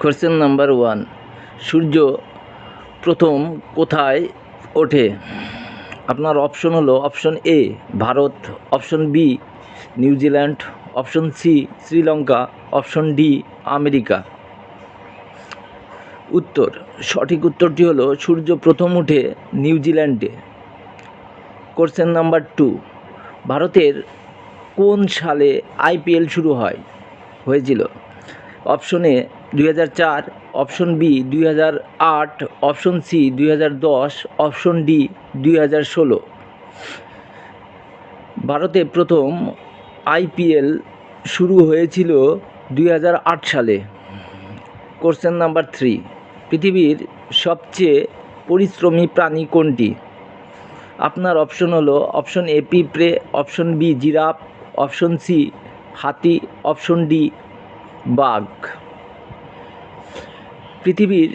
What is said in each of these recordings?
Question number 1, সূর্য প্রথম কোথায় ওঠে? আপনার অপশন হলো option A Bharat, option B New Zealand, option C Sri Lanka, option D America. উত্তর, সঠিক উত্তরটি হলো সূর্য প্রথম ওঠে নিউজিল্যান্ডে। কোশ্চেন নাম্বার 2, ভারতের কোন সালে আইপিএল শুরু হয়েছিল? Option A 2004, option B 2008, option C 2010, option D 2016। ভারতে প্রথম আইপিএল শুরু হয়েছিল 2008 সালে। কোশ্চেন নাম্বার 3, পৃথিবীর সবচেয়ে পরিশ্রমী প্রাণী কোনটি? আপনার অপশন হলো অপশন এ পিঁপড়ে, option B giraffe, option C হাতি, অপশন ডি বাঘ। পৃথিবীর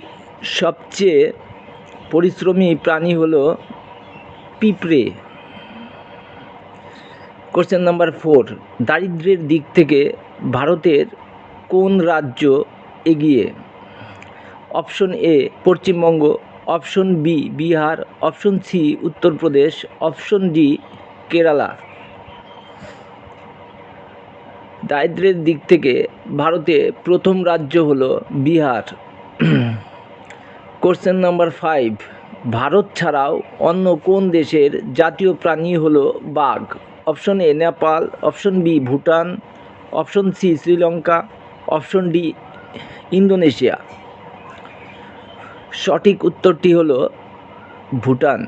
সবচেয়ে পরিশ্রমী প্রাণী হলো পিঁপড়ে। কোশ্চেন নাম্বার 4, দারিদ্র্যের দিক থেকে ভারতের কোন রাজ্য এগিয়ে? Option A Paschimbanga, option B Bihar, option C Uttar Pradesh, option D Kerala. দারিদ্র্যের দিক থেকে ভারতে প্রথম রাজ্য হলো বিহার। কোশ্চেন নাম্বার 5, ভারত ছাড়াও অন্য কোন দেশের জাতীয় প্রাণী হলো বাঘ? Option A Nepal, option B Bhutan, option C Sri Lanka, option D Indonesia. সঠিক উত্তরটি হলো ভুটান।